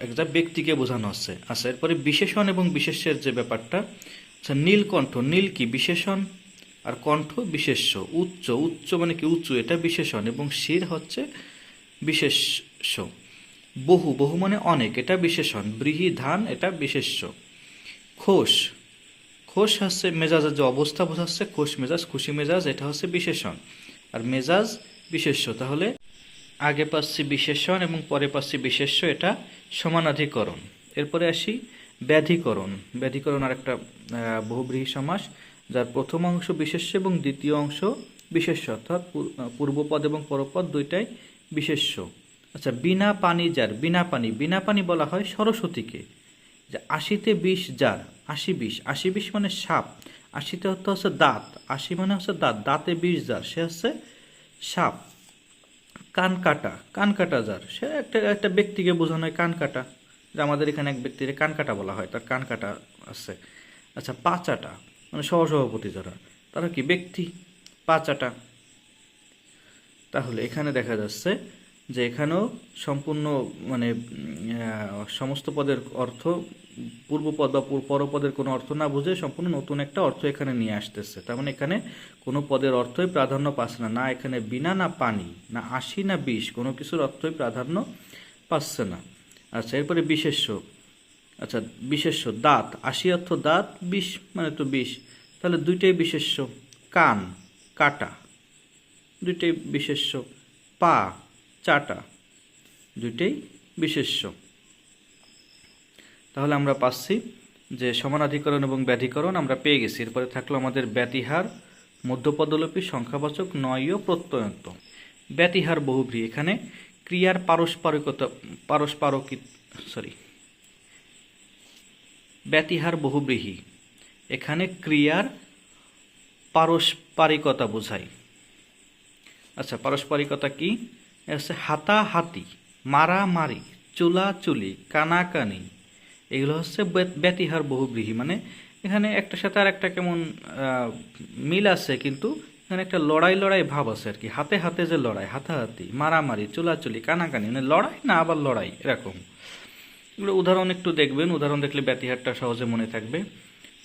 একটা ব্যক্তিকে বোঝানো হচ্ছে। আচ্ছা, এরপরে বিশেষণ এবং বিশেষ্যের যে ব্যাপারটা, আচ্ছা, নীলকণ্ঠ, নীল কি? বিশেষণ, আর কণ্ঠ বিশেষ্য। উচ্চ, উচ্চ মানে কি? উঁচু, এটা বিশেষণ, এবং শির হচ্ছে বিশেষ্য। বহু, বহু মানে অনেক, এটা বিশেষণ। ব্রীহি ধান, এটা বিশেষ্য। খোশ, খোশ হচ্ছে মেজাজের যে অবস্থা বোঝাচ্ছে, খোশ মেজাজ, খুশি মেজাজ, এটা হচ্ছে বিশেষণ, আর মেজাজ বিশেষ্য। তাহলে আগে পাচ্ছি বিশেষণ এবং পরে পাচ্ছি বিশেষ্য, এটা সমানাধিকরণ। এরপরে আসি ব্যাধিকরণ। ব্যাধিকরণ আর একটা বহুব্রীহি সমাস, যার প্রথম অংশ বিশেষ্য এবং দ্বিতীয় অংশ বিশেষ্য, অর্থাৎ পূর্বপদ এবং পরপদ দুইটাই বিশেষ্য। আচ্ছা, বিনা পানি যার, বিনা পানি, বিনা পানি বলা হয় সরস্বতীকে। যে 80তে 20 যার, 80-20, 80-20 মানে সাপ, 80তে অর্থ হচ্ছে দাঁত, 80 মানে হচ্ছে দাঁত, দাঁতে 20 যার, সে হচ্ছে সাপ। কান কাটা, কান কাটা যার, সে একটা ব্যক্তিকে বোঝানো হয় কান কাটা। যে আমাদের এখানে এক ব্যক্তির কান কাটা বলা হয়, তার কান কাটা আছে। আচ্ছা, পাচাটা মানে সহসভাপতি যারা, তারা কি? ব্যক্তি, পাচাটা। তাহলে এখানে দেখা যাচ্ছে যে এখানেও সম্পূর্ণ মানে সমস্ত পদের অর্থ পূর্বপদ বা পরপদের কোনো অর্থ না বুঝে সম্পূর্ণ নতুন একটা অর্থ এখানে নিয়ে আসতেছে। তার মানে এখানে কোনো পদের অর্থই প্রাধান্য পাচ্ছে না, না এখানে বিনা, না পানি, না 80 না 20, কোনো কিছুর অর্থই প্রাধান্য পাচ্ছে না। আচ্ছা, এরপরে বিশেষ্য। আচ্ছা, বিশেষ্য দাঁত, 80 অর্থ দাঁত, 20 মানে তো 20, তাহলে দুইটাই বিশেষ্য। কান কাটা, দুইটাই বিশেষ্য। পা চাটা, দুইটাই বিশেষ্য। তাহলে আমরা পাচ্ছি যে সমানাধিকরণ এবং ব্যাধিকরণ আমরা পেয়ে গেছি। এরপরে থাকলো আমাদের ব্যতিহার, মধ্যপদলোপী, সংখ্যাবাচক, নয় প্রত্যয়ন্ত। ব্যতিহার বহুব্রীহি, এখানে ক্রিয়ার ব্যতিহার বহুব্রীহি, এখানে ক্রিয়ার পারস্পরিকতা বোঝায়। আচ্ছা, পারস্পরিকতা কি? হচ্ছে হাতাহাতি, মারামারি, চুলাচুলি, কানাকানি, এগুলো হচ্ছে ব্যতিহার বহুব্রীহি। মানে এখানে একটার সাথে আর একটা কেমন মিল আছে, কিন্তু এখানে একটা লড়াই লড়াই ভাব আছে আর কি। হাতে হাতে যে লড়াই, হাতাহাতি, মারামারি, চুলাচুলি, কানাকানি, মানে লড়াই না আবার লড়াই, এরকম। এগুলো উদাহরণ একটু দেখবেন, উদাহরণ দেখলে ব্যতিহারটা সহজে মনে থাকবে।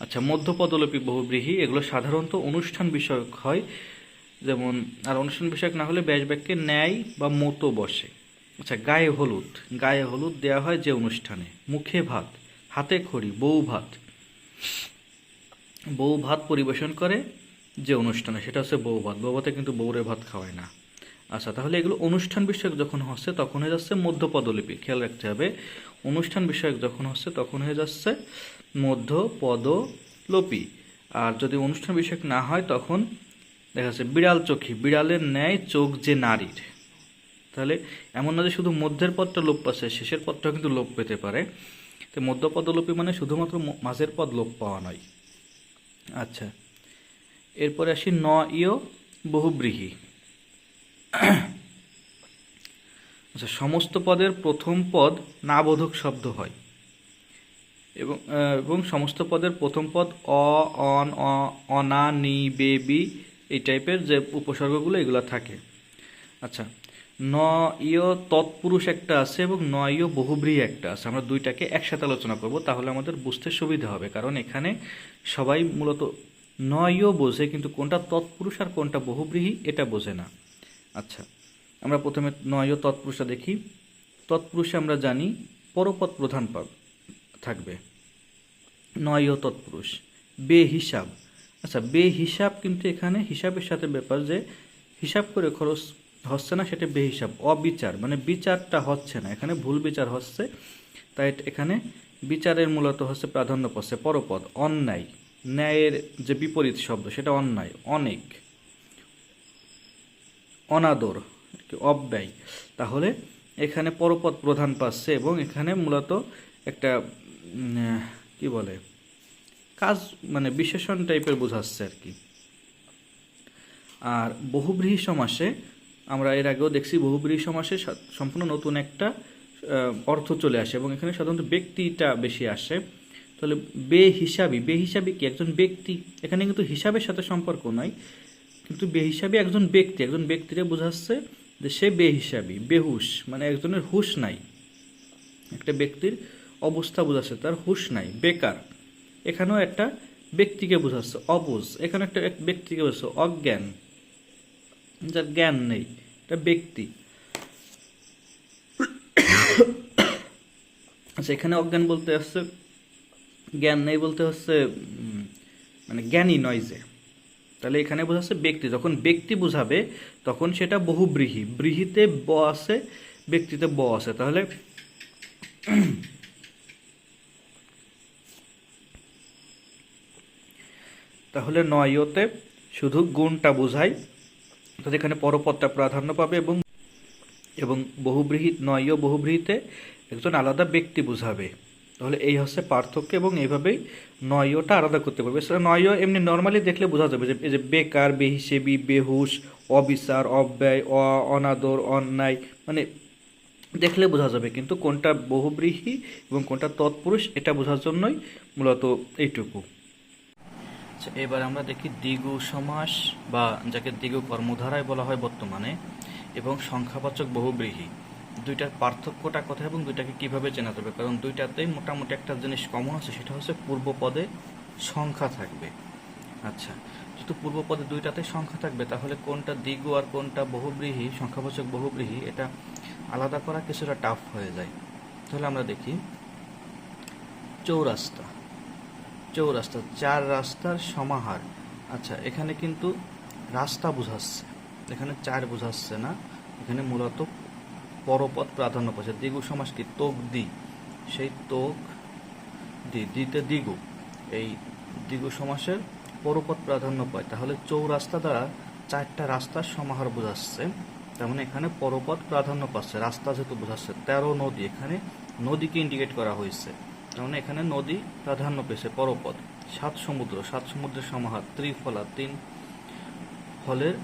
আচ্ছা, মধ্যপদলোপী বহুব্রীহি, এগুলো সাধারণত অনুষ্ঠান বিষয়ক হয়, যেমন, আর অনুষ্ঠান বিষয়ক না হলে ব্যাস বাক্যে ন্যায় বা মতো বসে। আচ্ছা, গায়ে হলুদ, গায়ে হলুদ দেওয়া হয় যে অনুষ্ঠানে। মুখে ভাত, হাতে খড়ি, বউ ভাত, বউ ভাত পরিবেশন করে যে অনুষ্ঠানে, সেটা হচ্ছে বউ ভাত। বউ ভাতে কিন্তু বউরে ভাত খাওয়ায় না। আচ্ছা, তাহলে এগুলো অনুষ্ঠান বিষয়ক যখন হচ্ছে তখন হয়ে যাচ্ছে মধ্যপদলিপি। খেয়াল রাখতে হবে, অনুষ্ঠান বিষয়ক যখন হচ্ছে তখন হয়ে যাচ্ছে মধ্যপদলোপী। আর যদি অনুষ্ঠান বিষয়ক না হয় তখন দেখা যাচ্ছে বিড়াল চোখী, বিড়ালের ন্যায় চোখ যে নারীর। তাহলে এমন না যে শুধু মধ্যের পদটা লোপ পাচ্ছে, শেষের পদটাও কিন্তু লোপ পেতে পারে। তো মধ্যপদলোপী মানে শুধুমাত্র মাঝের পদ লোপ পাওয়া নয়। আচ্ছা, এরপরে আসি ন ইয় বহুব্রীহি। আচ্ছা, সমস্ত পদের প্রথম পদ না বোধক শব্দ হয় এবং সমস্ত পদের প্রথম পদ অ, অন, অনা, নি, বে, বি এই টাইপের যে উপসর্গগুলো এগুলো থাকে। আচ্ছা, ন ইয় তৎপুরুষ একটা আছে এবং ন ইয় বহুব্রীহি একটা আছে। আমরা দুইটাকে একসাথে আলোচনা করব, তাহলে আমাদের বুঝতে সুবিধা হবে, কারণ এখানে সবাই মূলত ন ইয় বোঝে, কিন্তু কোনটা তৎপুরুষ আর কোনটা বহুব্রীহি এটা বোঝে না। আচ্ছা, আমরা প্রথমে ন ইয় তৎপুরুষটা দেখি। তৎপুরুষে আমরা জানি পরপদ প্রধান থাকবে। ন ইয় তৎপুরুষ বে হিসাব। আচ্ছা, বে হিসাব কিন্তু এখানে হিসাবের সাথে ব্যাপার যে হিসাব করে খরচ হচ্ছে না, সেটা বেহিসাব। অবিচার মানে বিচারটা হচ্ছে না, এখানে ভুল বিচার হচ্ছে, তাই এখানে বিচারের মূলত হচ্ছে প্রাধান্য পাচ্ছে পরপদ। অন্যায়, ন্যায়ের যে বিপরীত শব্দ সেটা অন্যায়। অনেক, অনাদর, অব্যয়। তাহলে এখানে পরপদ প্রধান পাচ্ছে এবং এখানে মূলত একটা কি বলে কাজ মানে বিশেষণ টাইপের বোঝাচ্ছে আর কি। আর বহুব্রীহি সমাসে আমরা এর আগেও দেখছি, বহুব্রীহি সমাসে সম্পূর্ণ নতুন একটা অর্থ চলে আসে এবং এখানে সাধারণত ব্যক্তিটা বেশি আসে। তাহলে বেহিসাবি, বেহিসাবি কি একজন ব্যক্তি, এখানে কিন্তু হিসাবের সাথে সম্পর্ক নয়, কিন্তু বেহিসাবি একজন ব্যক্তি, একজন ব্যক্তিকে বোঝাচ্ছে যে সে বেহিসাবি। বেহুশ মানে একজনের হুঁশ নাই, একটা ব্যক্তির অবস্থা বোঝাচ্ছে তার হুঁশ নাই। বেকার, এখানেও একটা ব্যক্তিকে বোঝাচ্ছে। অবুঝ, এখানে একটা ব্যক্তিকে বোঝাচ্ছে। অজ্ঞান, যার জ্ঞান নেই, এটা ব্যক্তি। আচ্ছা, এখানে অজ্ঞান বলতে আসছে, জ্ঞান নেই বলতে হচ্ছে মানে জ্ঞানী নয় যে, তাহলে এখানে বোঝাচ্ছে ব্যক্তি। যখন ব্যক্তি বোঝাবে তখন সেটা বহুব্রীহি। ব্রীহিতে ব আছে, ব্যক্তিতে ব আছে। তাহলে নয়তে শুধু গুণটা বোঝায়, তো এখানে পরপদটা প্রাধান্য পাবে এবং এবং বহুব্রীহি, নয় বহুব্রীহিতে একজন আলাদা ব্যক্তি বোঝাবে। তাহলে এই হচ্ছে পার্থক্য এবং এইভাবেই নয়টা আলাদা করতে পারবে। সেটা নয় এমনি নর্মালি দেখলে বোঝা যাবে যে এই যে বেকার, বেহিসেবি, বেহুশ, অবিচার, অব্যয়, অনাদর, অন্যায়, মানে দেখলে বোঝা যাবে, কিন্তু কোনটা বহুব্রীহি এবং কোনটা তৎপুরুষ এটা বোঝার জন্যই মূলত এইটুকু। আচ্ছা, এবার আমরা দেখি দ্বিগু সমাস বা যাকে দ্বিগু কর্মধারায় বলা হয় বর্তমানে, এবং সংখ্যাবাচক বহুব্রীহি, দুইটার পার্থক্যটা কোথায় এবং দুইটাকে কিভাবে চেনা যাবে। কারণ দুইটাতেই মোটামুটি একটা জিনিস কমন আছে, সেটা হচ্ছে পূর্বপদে সংখ্যা থাকবে। আচ্ছা, যেহেতু পূর্বপদে দুইটাতে সংখ্যা থাকবে, তাহলে কোনটা দ্বিগু আর কোনটা বহুব্রীহি, সংখ্যাবাচক বহুব্রীহি, এটা আলাদা করা কিছুটা টাফ হয়ে যায়। তাহলে আমরা দেখি চৌরাস্তা। চৌরাস্তা, চার রাস্তার সমাহার। আচ্ছা, এখানে কিন্তু রাস্তা বোঝাচ্ছে, এখানে চার বোঝাচ্ছে না, এখানে মূলত পরপদ প্রাধান্য পাচ্ছে। দ্বিগু সমাস কি? তোক দি, সেই তোক দি, দিতে দ্বিগু, এই দ্বিগু সমাসের পরপদ প্রাধান্য পায়। তাহলে চৌরাস্তা দ্বারা চারটা রাস্তার সমাহার বোঝাচ্ছে, তার মানে এখানে পরপদ প্রাধান্য পাচ্ছে, রাস্তা যেহেতু বোঝাচ্ছে। 13 নদী, এখানে নদীকে ইন্ডিকেট করা হয়েছে, তার মানে এখানে নদী প্রাধান্য পেয়েছে পরপদ। 7 সমুদ্র, 7 সমুদ্রের সমাহার। ত্রিফলা, 3 ফলের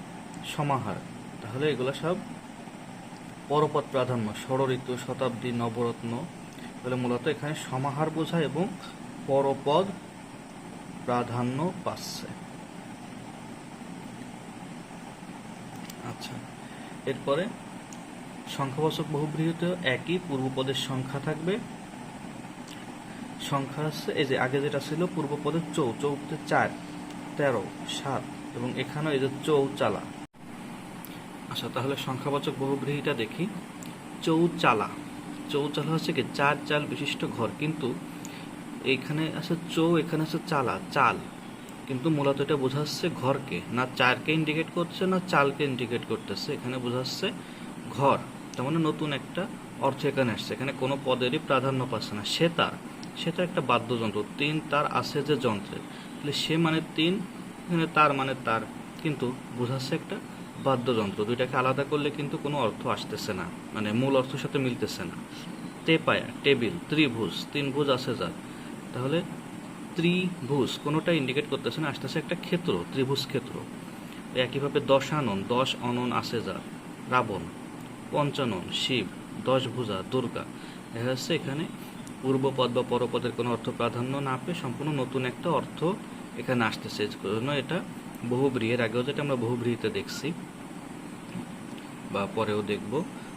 সমাহার। তাহলে এগুলো সব পরপদ প্রাধান্য। ষড়ঋতু, শতাব্দী, নবরত্ন, তাহলে মূলত এখানে সমাহার বোঝায় এবং পরপদ প্রাধান্য পাচ্ছে। আচ্ছা, এরপরে সংখ্যাবাচক বহুব্রীহিতেও একই, পূর্বপদের সংখ্যা থাকবে। সংখ্যা আছে এই যে আগে যেটা ছিল পূর্বপদের চৌতে 4, 13, 7 এবং এখানেও এই যে চৌচালা। আচ্ছা, তাহলে সংখ্যাবাচক বহুব্রীহিটা দেখি। চৌচালা, চৌচালা হচ্ছে কি 4 চাল বিশিষ্ট ঘর, কিন্তু এইখানে আছে চৌ, এখানে আছে চালা, চাল। কিন্তু মূলত এটা বোঝাচ্ছে ঘরকে, না চারকে ইন্ডিকেট করছে না চালকে ইন্ডিকেট করতেছে, এখানে বোঝাচ্ছে ঘর। তার মানে নতুন একটা অর্থ এখানে আসছে, এখানে কোনো পদেরই প্রাধান্য পাচ্ছে না। সেটা একটা বাদ্যযন্ত্র, তিন তার আছে যে যন্ত্রের, তাহলে সে মানে তিন, এখানে তার মানে তার, কিন্তু বোঝাচ্ছে একটা বাদ্যযন্ত্র। দুইটাকে আলাদা করলে কিন্তু কোনো অর্থ আসতেছে না, মানে মূল অর্থের সাথে মিলতেছে না। তেপায়া টেবিল, ত্রিভুজ, তিন ভুজ আছে যার, তাহলে ত্রিভুজ কোনোটা ইন্ডিকেট করতেছে না, আসতেছে একটা ক্ষেত্র, ত্রিভুজ ক্ষেত্র। একইভাবে দশানন, 10 অনন আছে যার, রাবণ। পঞ্চানন শিব, 10 ভুজা দুর্গা। দেখা যাচ্ছে এখানে পূর্বপদ বা পরপদের কোনো অর্থ প্রাধান্য না পেয়ে সম্পূর্ণ নতুন একটা অর্থ এখানে আসতেছে, জন্য এটা বহুব্রীহি। এর আগেও যেটা আমরা বহুব্রীহিতে দেখছি বা পরেও দেখব,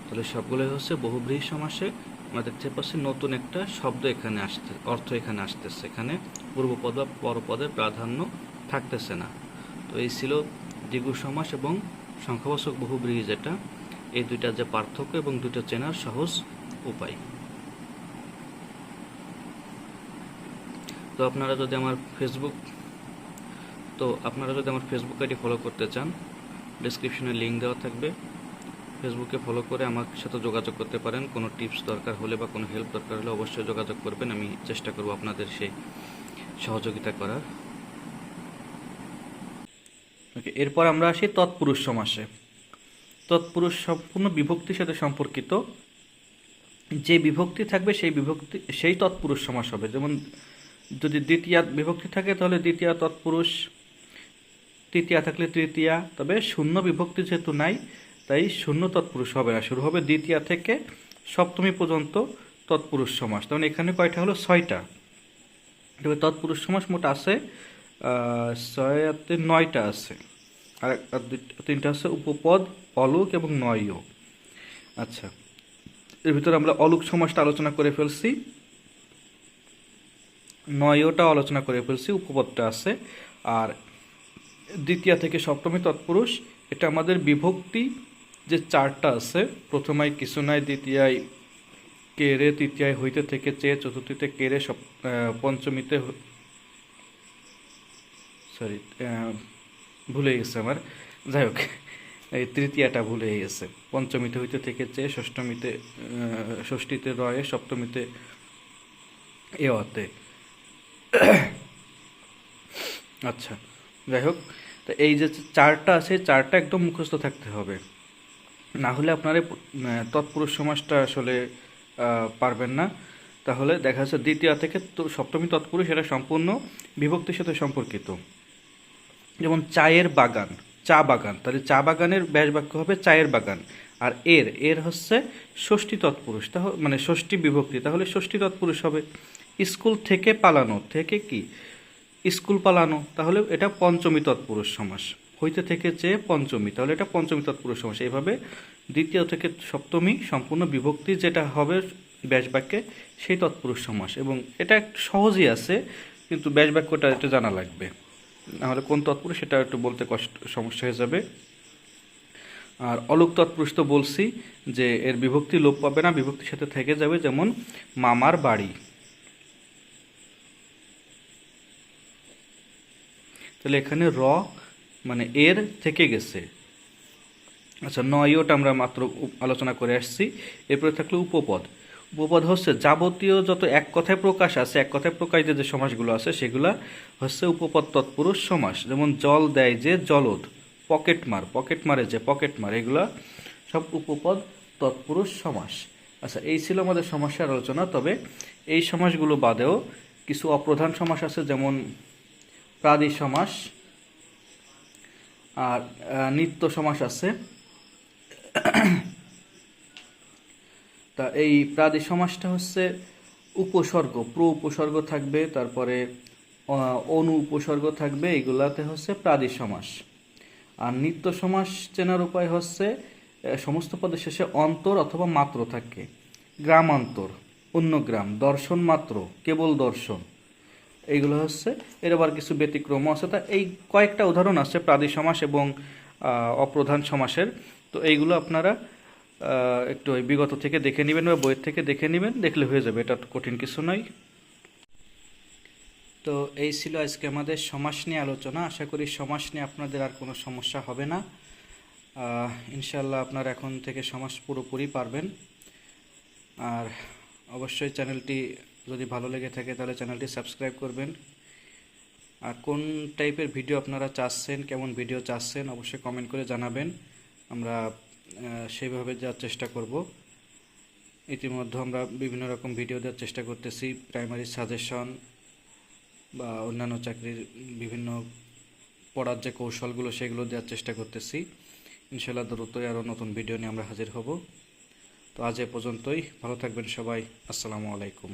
তাহলে সবগুলোই হচ্ছে বহুব্রীহি সমাসে আমরা দেখতে পাচ্ছি নতুন একটা শব্দ এখানে আসছে, অর্থ এখানে আসতেছে, এখানে পূর্বপদ বা পরপদের প্রাধান্য থাকতেছে না। তো এই ছিল দ্বিগু সমাস এবং সংখ্যাবাচক বহুব্রীহি, যেটা এই দুইটা যে পার্থক্য এবং দুটো চেনার সহজ উপায়। তো আপনারা যদি আমার ফেসবুক আইডি ফলো করতে চান, ডেসক্রিপশনে লিঙ্ক দেওয়া থাকবে, ফেসবুকে ফলো করে আমার সাথে যোগাযোগ করতে পারেন। কোনো টিপস দরকার হলে বা কোনো হেল্প দরকার হলে অবশ্যই যোগাযোগ করবেন, আমি চেষ্টা করব আপনাদের সেই সহযোগিতা করার। ওকে, এরপর আমরা আসি তৎপুরুষ সমাসে। তৎপুরুষ সম্পূর্ণ বিভক্তির সাথে সম্পর্কিত, যে বিভক্তি থাকবে সেই তৎপুরুষ সমাস হবে। যেমন যদি দ্বিতীয়া বিভক্তি থাকে তাহলে দ্বিতীয়া তৎপুরুষ, তৃতীয়া থাকলে তৃতীয়া, তবে শূন্য বিভক্তি যেহেতু নাই তাই শূন্য তৎপুরুষ হবে না, শুরু হবে দ্বিতীয়া থেকে সপ্তমী পর্যন্ত তৎপুরুষ সমাস। তখন এখানে কয়টা হলো? 6টা। তবে তৎপুরুষ সমাস মোট আছে 9টা আছে, আর 3টা আছে উপপদ, অলুক এবং নয়ও। আচ্ছা, এর ভিতরে আমরা অলুক সমাসটা আলোচনা করে ফেলছি, নয়টা আলোচনা করে ফেলছি, উপপদটা আছে। আর দ্বিতীয়া থেকে সপ্তমী তৎপুরুষ, এটা আমাদের বিভক্তি যে 4টা আছে, প্রথমায় কিছু নাই, দ্বিতীয়ায় কেরে, তৃতীয়ায় হইতে থেকে চেয়ে, চতুর্থীতে কেরে, পঞ্চমীতে ভুলে গেছে আমার, যাই হোক এই তৃতীয়াটা ভুলে গেছে, পঞ্চমীতে হইতে থেকে চেয়ে, ষষ্ঠীতে রয়ে, সপ্তমীতে এতে। আচ্ছা, যাই হোক, তো এই যে 4টা আছে, 4টা একদম মুখস্থ থাকতে হবে, না হলে আপনারা তৎপুরুষ সমাসটা আসলে পারবেন না। তাহলে দেখা যাচ্ছে দ্বিতীয় থেকে সপ্তমী তৎপুরুষ, এটা সম্পূর্ণ বিভক্তির সাথে সম্পর্কিত। যেমন চায়ের বাগান, চা বাগান, তাহলে চা বাগানের ব্যাস বাক্য হবে চায়ের বাগান। আর এর হচ্ছে ষষ্ঠী তৎপুরুষ, তাহলে মানে ষষ্ঠী বিভক্তি, তাহলে ষষ্ঠী তৎপুরুষ হবে। স্কুল থেকে পালানো, থেকে কি স্কুল পালানো, তাহলে এটা পঞ্চমী তৎপুরুষ সমাস। হইতে থেকে চেয়ে পঞ্চমী, তাহলে এটা পঞ্চমী তৎপুরুষ সমাস। এইভাবে দ্বিতীয় থেকে সপ্তমী সম্পূর্ণ বিভক্তি যেটা হবে ব্যাস বাক্যে, সেই তৎপুরুষ সমাস। এবং এটা একটু সহজই আছে, কিন্তু ব্যাস বাক্যটা একটু জানা লাগবে, নাহলে কোন তৎপুরুষ সেটা একটু বলতে সমস্যা হয়ে যাবে। আর অলুক তৎপুরুষ তো বলছি যে এর বিভক্তি লোপ পাবে না, বিভক্তির সাথে থেকে যাবে, যেমন মামার বাড়ি। তাহলে এখানে র মানে এর থেকে গেছে। আচ্ছা, নয়টা আমরা মাত্র আলোচনা করে আসছি। এরপরে থাকলো উপপদ। উপপদ হচ্ছে যাবতীয় যত এক কথায় প্রকাশ আছে, এক কথায় প্রকাশিত যে সমাসগুলো আছে সেগুলা হচ্ছে উপপদ তৎপুরুষ সমাস। যেমন জল দেয় যে জলদ, পকেট মারে যে পকেট মার, এগুলা সব উপপদ তৎপুরুষ সমাস। আচ্ছা, এই ছিল আমাদের সমাসের আলোচনা। তবে এই সমাসগুলো বাদেও কিছু অপ্রধান সমাস আছে, যেমন প্রাদি সমাস আর নিত্য সমাস আছে। তা এই প্রাদি সমাসটা হচ্ছে উপসর্গ, উপসর্গ থাকবে, তারপরে অনু উপসর্গ থাকবে, এগুলাতে হচ্ছে প্রাদি সমাস। আর নিত্য সমাস চেনার উপায় হচ্ছে সমস্ত পদের শেষে অন্তর অথবা মাত্র থাকে। গ্রামান্তর, অন্য গ্রাম, দর্শন মাত্র, কেবল দর্শন, এইগুলো হচ্ছে। এর আবার কিছু ব্যতিক্রম আছে। তা এই কয়েকটা উদাহরণ আছে প্রাদি সমাস এবং অপ্রধান সমাসের। তো এইগুলো আপনারা একটু বিগত থেকে দেখে নেবেন বা বইয়ের থেকে দেখে নেবেন, দেখলে হয়ে যাবে, এটা কঠিন কিছু নয়। তো তো এই ছিল আজকে আমাদের সমাস নিয়ে আলোচনা। আশা করি সমাস নিয়ে আপনাদের আর কোনো সমস্যা হবে না। ইনশাল্লাহ আপনারা এখন থেকে সমাস পুরোপুরি পারবেন। আর অবশ্যই চ্যানেলটি যদি ভালো লেগে থাকে তাহলে চ্যানেলটি সাবস্ক্রাইব করবেন। আর কোন টাইপের ভিডিও আপনারা চাচ্ছেন, কেমন ভিডিও চাচ্ছেন অবশ্যই কমেন্ট করে জানাবেন। আমরা সেইভাবে যাওয়ার চেষ্টা করব। ইতিমধ্যে আমরা বিভিন্ন রকম ভিডিও দেওয়ার চেষ্টা করতেছি, প্রাইমারি সাজেশন বা অন্যান্য চাকরির বিভিন্ন পড়ার যে কৌশলগুলো সেগুলো দেওয়ার চেষ্টা করতেছি। ইনশাআল্লাহ দ্রুতই আরও নতুন ভিডিও নিয়ে আমরা হাজির হব। তো আজ এ পর্যন্তই। ভালো থাকবেন সবাই। আসসালামু আলাইকুম।